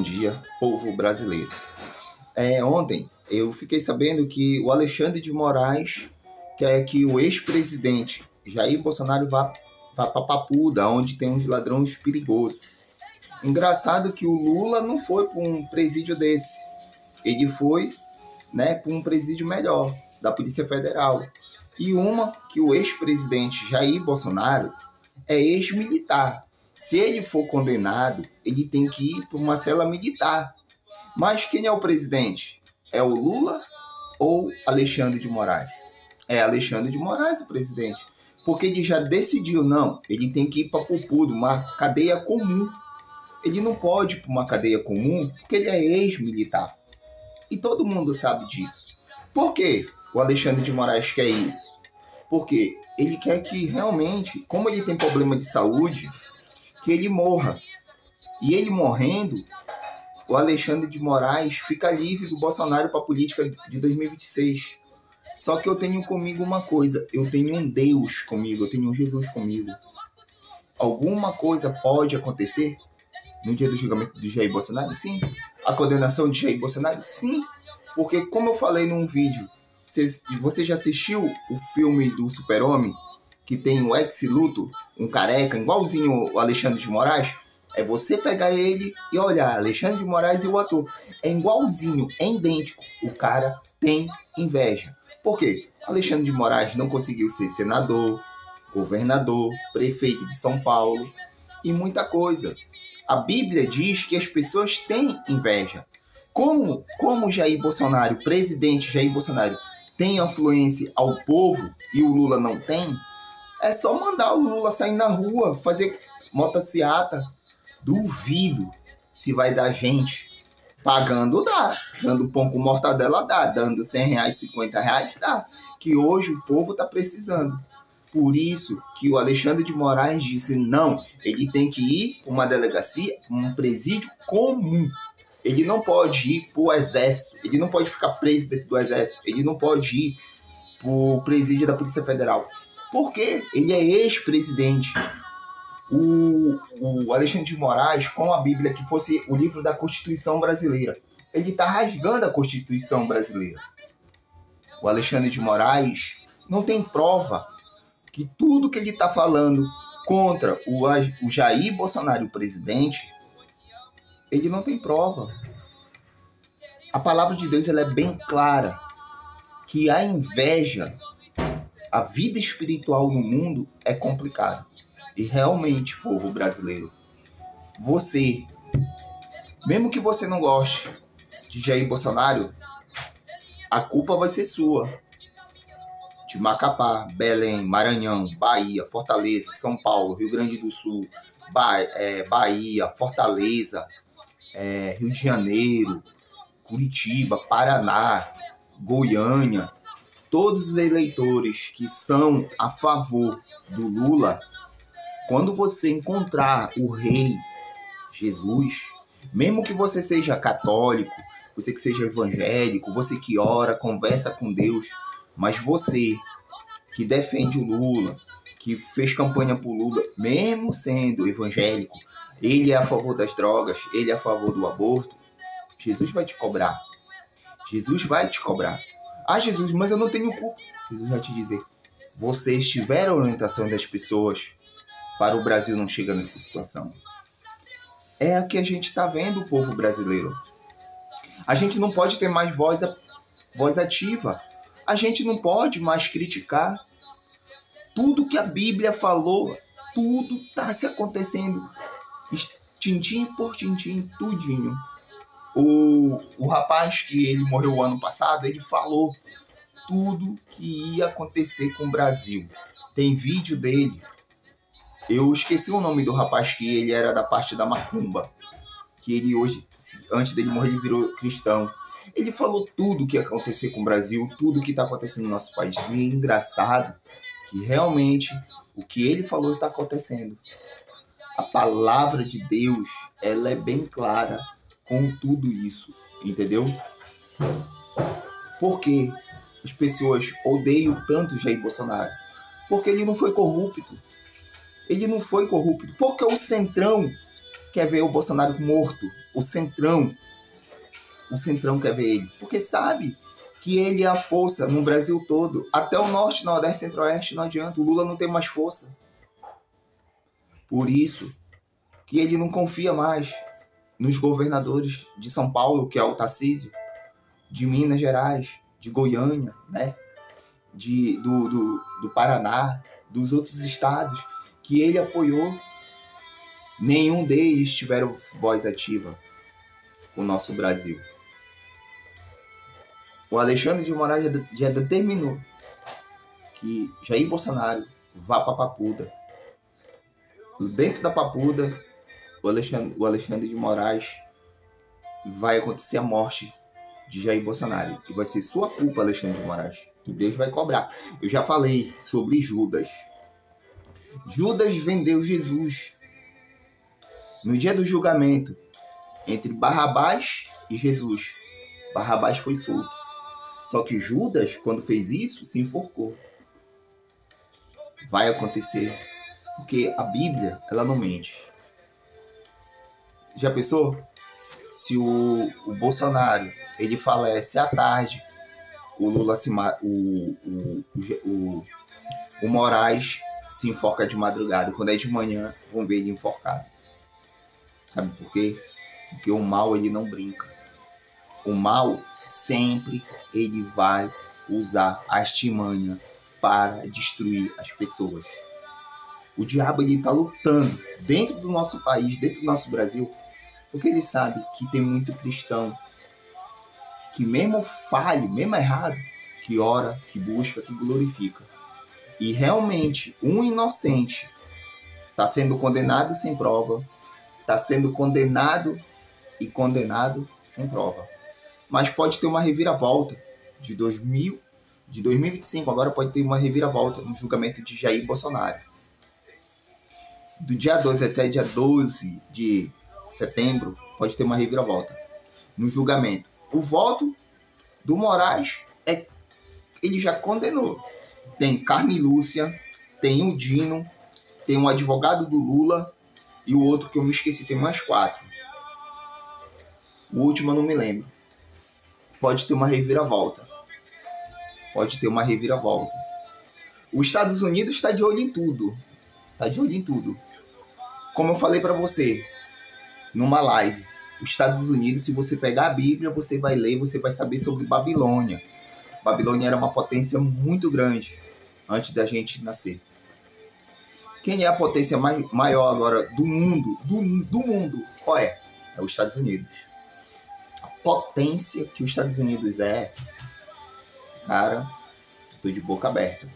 dia, povo brasileiro. Ontem eu fiquei sabendo que o Alexandre de Moraes quer que o ex-presidente Jair Bolsonaro vá para Papuda, onde tem uns ladrões perigosos. Engraçado que o Lula não foi para um presídio desse. Ele foi, para um presídio melhor, da Polícia Federal. E uma que o ex-presidente Jair Bolsonaro é ex-militar. Se ele for condenado, ele tem que ir para uma cela militar. Mas quem é o presidente? É o Lula ou Alexandre de Moraes? É Alexandre de Moraes o presidente. Porque ele já decidiu, não, ele tem que ir para Papuda, uma cadeia comum. Ele não pode ir para uma cadeia comum porque ele é ex-militar. E todo mundo sabe disso. Por que o Alexandre de Moraes quer isso? Porque ele quer que realmente, como ele tem problema de saúde, que ele morra. E ele morrendo, o Alexandre de Moraes fica livre do Bolsonaro para a política de 2026. Só que eu tenho comigo uma coisa, eu tenho um Deus comigo, eu tenho um Jesus comigo. Alguma coisa pode acontecer no dia do julgamento de Jair Bolsonaro? Sim. A condenação de Jair Bolsonaro? Sim. Porque, como eu falei num vídeo, você já assistiu o filme do Super-Homem, que tem o ex-luto, um careca, igualzinho o Alexandre de Moraes? É você pegar ele e olhar, Alexandre de Moraes e o ator. É igualzinho, é idêntico. O cara tem inveja. Por quê? Alexandre de Moraes não conseguiu ser senador, governador, prefeito de São Paulo e muita coisa. A Bíblia diz que as pessoas têm inveja. Como Jair Bolsonaro, presidente Jair Bolsonaro, tem influência ao povo e o Lula não tem, é só mandar o Lula sair na rua, fazer motociata. Duvido se vai dar gente. Pagando dá, dando pão com mortadela dá, dando R$100, R$50 dá, que hoje o povo está precisando. Por isso que o Alexandre de Moraes disse não, ele tem que ir para uma delegacia, um presídio comum. Ele não pode ir para o exército, ele não pode ficar preso dentro do exército, ele não pode ir para o presídio da Polícia Federal. Por quê? Ele é ex-presidente. O Alexandre de Moraes, com a Bíblia, que fosse o livro da Constituição brasileira, ele está rasgando a Constituição brasileira. O Alexandre de Moraes não tem prova que tudo que ele está falando contra o Jair Bolsonaro, o presidente, ele não tem prova. A palavra de Deus ela é bem clara, que a inveja, a vida espiritual no mundo é complicada. E realmente, povo brasileiro, você, mesmo que você não goste de Jair Bolsonaro, a culpa vai ser sua. De Macapá, Belém, Maranhão, Bahia, Fortaleza, São Paulo, Rio Grande do Sul, Bahia, Fortaleza, Rio de Janeiro, Curitiba, Paraná, Goiânia, todos os eleitores que são a favor do Lula, quando você encontrar o rei Jesus, mesmo que você seja católico, você que seja evangélico, você que ora, conversa com Deus, mas você que defende o Lula, que fez campanha por Lula, mesmo sendo evangélico, ele é a favor das drogas, ele é a favor do aborto, Jesus vai te cobrar. Jesus vai te cobrar. Ah, Jesus, mas eu não tenho culpa. Jesus vai te dizer, vocês tiveram a orientação das pessoas para o Brasil não chegar nessa situação. É a que a gente está vendo, o povo brasileiro. A gente não pode ter mais voz ativa. A gente não pode mais criticar. Tudo que a Bíblia falou, tudo está se acontecendo. Tintim por tintim, tudinho. O rapaz que ele morreu o ano passado, ele falou tudo que ia acontecer com o Brasil. Tem vídeo dele. Eu esqueci o nome do rapaz que ele era da parte da macumba. Que ele hoje, antes dele morrer, ele virou cristão. Ele falou tudo que ia acontecer com o Brasil, tudo que está acontecendo no nosso país. E é engraçado que realmente o que ele falou está acontecendo. A palavra de Deus, ela é bem clara com tudo isso, entendeu? Por que as pessoas odeiam tanto Jair Bolsonaro? Porque ele não foi corrupto. Ele não foi corrupto. Porque o Centrão, quer ver o Bolsonaro morto. O Centrão quer ver ele. Porque sabe que ele é a força no Brasil todo. Até o Norte, Nordeste, Centro-Oeste não adianta. O Lula não tem mais força. Por isso que ele não confia mais nos governadores de São Paulo, que é o Tarcísio, de Minas Gerais, de Goiânia, né? do Paraná, dos outros estados que ele apoiou. Nenhum deles tiveram voz ativa com o nosso Brasil. O Alexandre de Moraes já determinou que Jair Bolsonaro vá para Papuda. Dentro da Papuda, o Alexandre de Moraes vai acontecer a morte de Jair Bolsonaro. E vai ser sua culpa, Alexandre de Moraes, que Deus vai cobrar. Eu já falei sobre Judas. Judas vendeu Jesus. No dia do julgamento, entre Barrabás e Jesus, Barrabás foi solto. Só que Judas, quando fez isso, se enforcou. Vai acontecer. Porque a Bíblia, ela não mente. Já pensou? Se o Bolsonaro, ele falece à tarde, o Lula o Moraes se enforca de madrugada. Quando é de manhã, vão ver ele enforcado. Sabe por quê? Porque o mal, ele não brinca. O mal, sempre ele vai usar a artimanha para destruir as pessoas. O diabo, ele está lutando dentro do nosso país, dentro do nosso Brasil, porque ele sabe que tem muito cristão que mesmo falho, mesmo errado, que ora, que busca, que glorifica. E realmente, um inocente está sendo condenado sem prova, está sendo condenado sem prova. Mas pode ter uma reviravolta de 2025, agora pode ter uma reviravolta no julgamento de Jair Bolsonaro. Do dia 12 até dia 12 de setembro, pode ter uma reviravolta no julgamento. O voto do Moraes, ele já condenou. Tem Carmen Lúcia, tem o Dino, tem um advogado do Lula e o outro que eu me esqueci, tem mais 4. O último eu não me lembro. Pode ter uma reviravolta. Os Estados Unidos está de olho em tudo. Como eu falei para você numa live, os Estados Unidos, se você pegar a Bíblia, você vai ler, você vai saber sobre Babilônia. Babilônia era uma potência muito grande antes da gente nascer. Quem é a potência maior agora do mundo? Do mundo, qual é? É os Estados Unidos. A potência que os Estados Unidos é, cara, estou de boca aberta.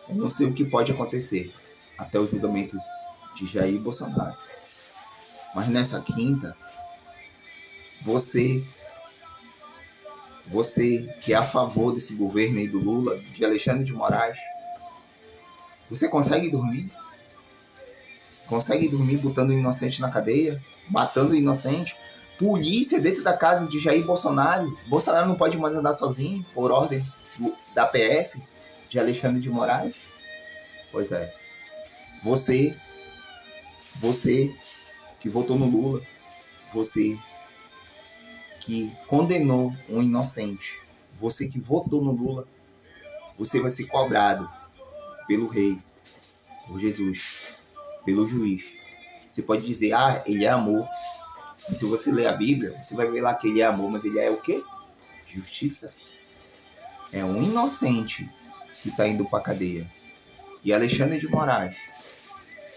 Eu não sei o que pode acontecer até o julgamento de Jair Bolsonaro. Mas nessa quinta, você que é a favor desse governo aí do Lula, de Alexandre de Moraes, você consegue dormir? Consegue dormir botando o inocente na cadeia? Matando o inocente? Polícia dentro da casa de Jair Bolsonaro. Bolsonaro não pode mais andar sozinho por ordem da PF de Alexandre de Moraes? Pois é. Você que votou no Lula, você que condenou um inocente, você que votou no Lula, você vai ser cobrado pelo rei, por Jesus, pelo juiz. Você pode dizer, ele é amor. E se você ler a Bíblia, você vai ver lá que ele é amor, mas ele é o quê? Justiça. É um inocente que está indo para a cadeia. E Alexandre de Moraes,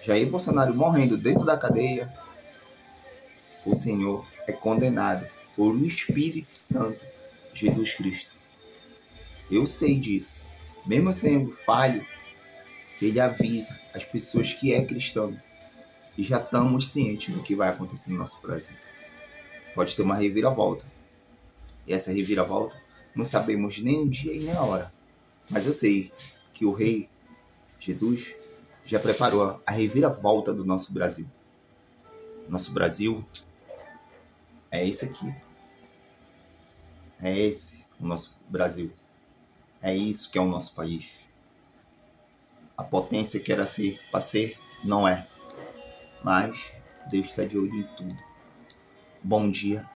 Jair Bolsonaro morrendo dentro da cadeia, o Senhor é condenado por o Espírito Santo, Jesus Cristo. Eu sei disso. Mesmo sendo falho, ele avisa as pessoas que é cristão. E já estamos cientes do que vai acontecer no nosso Brasil. Pode ter uma reviravolta. E essa reviravolta, não sabemos nem o dia e nem a hora. Mas eu sei que o Rei Jesus já preparou a reviravolta do nosso Brasil. Nosso Brasil é esse aqui. É esse o nosso Brasil. É isso que é o nosso país. A potência que era ser para ser, não é. Mas Deus está de olho em tudo. Bom dia.